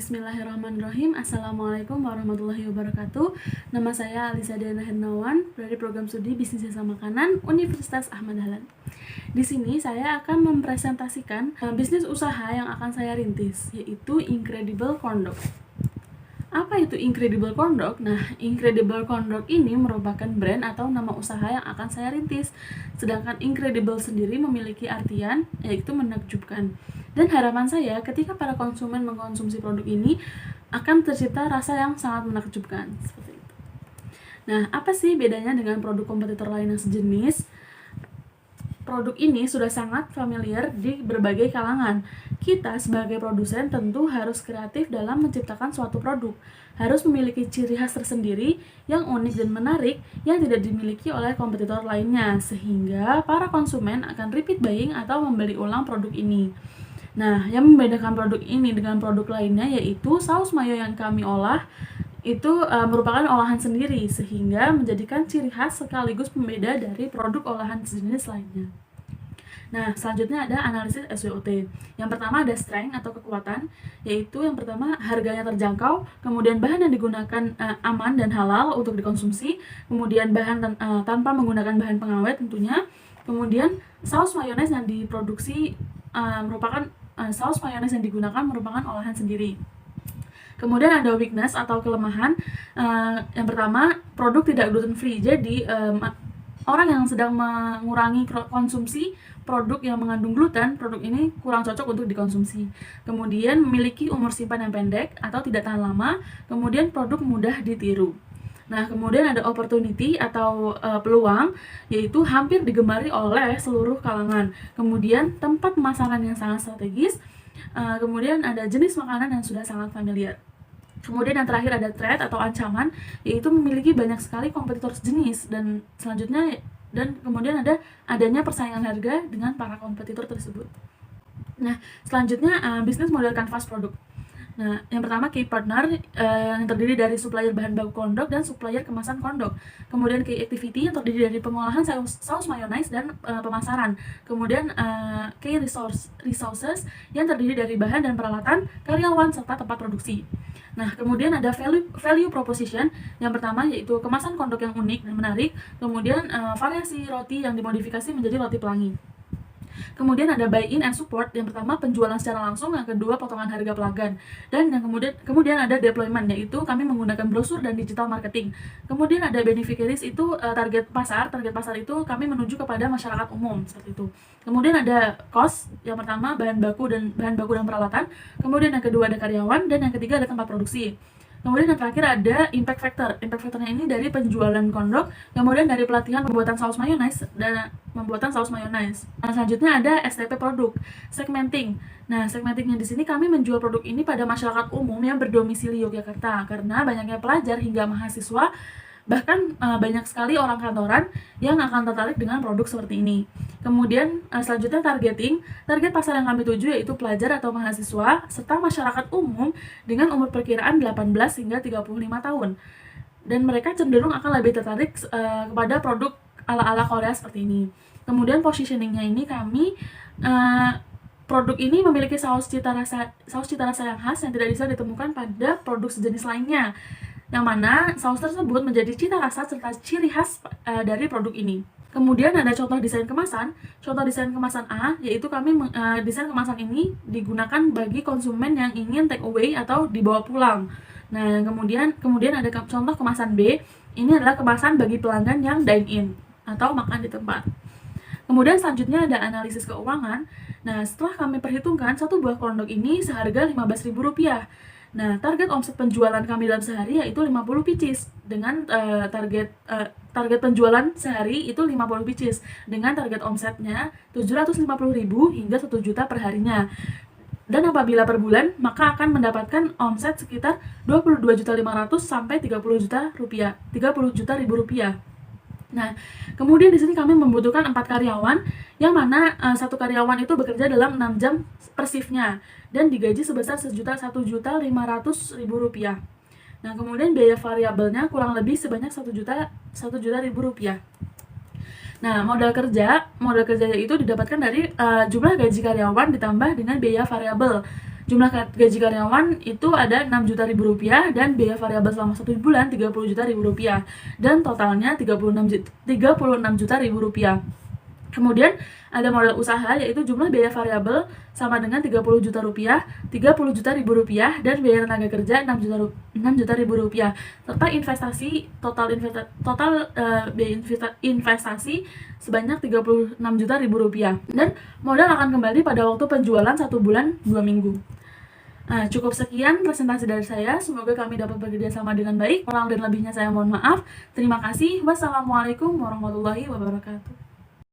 Bismillahirrahmanirrahim. Assalamualaikum warahmatullahi wabarakatuh. Nama saya Alisa Diana Hernawan dari program studi Bisnis Jasa Makanan Universitas Ahmad Dahlan. Di sini saya akan mempresentasikan bisnis usaha yang akan saya rintis, yaitu Incredible Corn Dog. Apa itu Incredible Corn Dog? Nah, Incredible Corn Dog ini merupakan brand atau nama usaha yang akan saya rintis. Sedangkan Incredible sendiri memiliki artian yaitu menakjubkan. Dan harapan saya ketika para konsumen mengkonsumsi produk ini akan tercipta rasa yang sangat menakjubkan. Seperti itu. Nah, apa sih bedanya dengan produk kompetitor lain yang sejenis? Produk ini sudah sangat familiar di berbagai kalangan. Kita sebagai produsen tentu harus kreatif dalam menciptakan suatu produk. Harus memiliki ciri khas tersendiri yang unik dan menarik yang tidak dimiliki oleh kompetitor lainnya, sehingga para konsumen akan repeat buying atau membeli ulang produk ini. Nah, yang membedakan produk ini dengan produk lainnya yaitu saus mayo yang kami olah itu merupakan olahan sendiri, sehingga menjadikan ciri khas sekaligus pembeda dari produk olahan sejenis lainnya. Nah, selanjutnya ada analisis SWOT. Yang pertama ada strength atau kekuatan, yaitu yang pertama harganya terjangkau, kemudian bahan yang digunakan aman dan halal untuk dikonsumsi, kemudian bahan tanpa menggunakan bahan pengawet tentunya, kemudian saus mayones yang diproduksi saus mayones yang digunakan merupakan olahan sendiri. Kemudian ada weakness atau kelemahan. Yang pertama, produk tidak gluten free. Jadi orang yang sedang mengurangi konsumsi produk yang mengandung gluten, produk ini kurang cocok untuk dikonsumsi. Kemudian memiliki umur simpan yang pendek atau tidak tahan lama. Kemudian produk mudah ditiru. Nah, kemudian ada opportunity atau peluang, yaitu hampir digemari oleh seluruh kalangan. Kemudian tempat pemasaran yang sangat strategis. Kemudian ada jenis makanan yang sudah sangat familiar. Kemudian yang terakhir ada threat atau ancaman, yaitu memiliki banyak sekali kompetitor sejenis, dan selanjutnya kemudian adanya persaingan harga dengan para kompetitor tersebut. Nah, selanjutnya bisnis model kanvas produk. Nah, yang pertama key partner yang terdiri dari supplier bahan baku corn dog dan supplier kemasan corn dog. Kemudian key activity yang terdiri dari pengolahan saus mayonnaise dan pemasaran. Kemudian key resources yang terdiri dari bahan dan peralatan, karyawan serta tempat produksi. Nah, kemudian ada value proposition. Yang pertama yaitu kemasan corn dog yang unik dan menarik. Kemudian variasi roti yang dimodifikasi menjadi roti pelangi. Kemudian ada buy-in and support. Yang pertama penjualan secara langsung, yang kedua potongan harga pelanggan, dan yang kemudian ada deployment, yaitu kami menggunakan brosur dan digital marketing. Kemudian ada beneficiaries, itu target pasar itu kami menuju kepada masyarakat umum, seperti itu. Kemudian ada cost. Yang pertama bahan baku dan peralatan. Kemudian yang kedua ada karyawan, dan yang ketiga ada tempat produksi. Kemudian yang terakhir ada impact factor. Impact factornya ini dari penjualan corn dog, kemudian dari pelatihan pembuatan saus mayonnaise dan pembuatan saus mayonnaise. Nah, selanjutnya ada STP produk, segmenting. Nah, segmentingnya di sini kami menjual produk ini pada masyarakat umum yang berdomisili Yogyakarta, karena banyaknya pelajar hingga mahasiswa, bahkan banyak sekali orang kantoran yang akan tertarik dengan produk seperti ini. Kemudian selanjutnya targeting. Target pasar yang kami tuju yaitu pelajar atau mahasiswa serta masyarakat umum dengan umur perkiraan 18 hingga 35 tahun. Dan mereka cenderung akan lebih tertarik kepada produk ala-ala Korea seperti ini. Kemudian positioningnya ini kami produk ini memiliki saus cita rasa yang khas yang tidak bisa ditemukan pada produk sejenis lainnya, yang mana saus tersebut menjadi cita rasa serta ciri khas dari produk ini. Kemudian ada contoh desain kemasan. Contoh desain kemasan A, yaitu kami desain kemasan ini digunakan bagi konsumen yang ingin take away atau dibawa pulang. Nah, kemudian ada contoh kemasan B. Ini adalah kemasan bagi pelanggan yang dine in atau makan di tempat. Kemudian selanjutnya ada analisis keuangan. Nah, setelah kami perhitungkan satu buah corn dog ini seharga Rp15.000. Nah, target omset penjualan kami dalam sehari yaitu 50 pieces dengan target penjualan sehari itu 50 pieces dengan target omsetnya 750.000 hingga 1 juta per harinya. Dan apabila per bulan, maka akan mendapatkan omset sekitar 22.500.000 sampai 30 juta ribu rupiah. Nah, kemudian di sini kami membutuhkan 4 karyawan, yang mana satu karyawan itu bekerja dalam 6 jam per shift-nya dan digaji sebesar Rp1.500.000. Nah, kemudian biaya variabelnya kurang lebih sebanyak Rp1.000.000. Nah, modal kerjanya itu didapatkan dari jumlah gaji karyawan ditambah dengan biaya variabel. Jumlah gaji karyawan itu ada 6 juta ribu rupiah dan biaya variabel selama 1 bulan 30 juta ribu rupiah dan totalnya 36 juta ribu rupiah. Kemudian ada modal usaha yaitu jumlah biaya variabel sama dengan 30 juta rupiah, 30 juta ribu rupiah dan biaya tenaga kerja 6 juta ribu rupiah serta biaya investasi sebanyak 36 juta ribu rupiah dan modal akan kembali pada waktu penjualan 1 bulan 2 minggu. Nah, cukup sekian presentasi dari saya. Semoga kami dapat bekerja sama dengan baik. Kurang dan lebihnya saya mohon maaf. Terima kasih. Wassalamualaikum warahmatullahi wabarakatuh.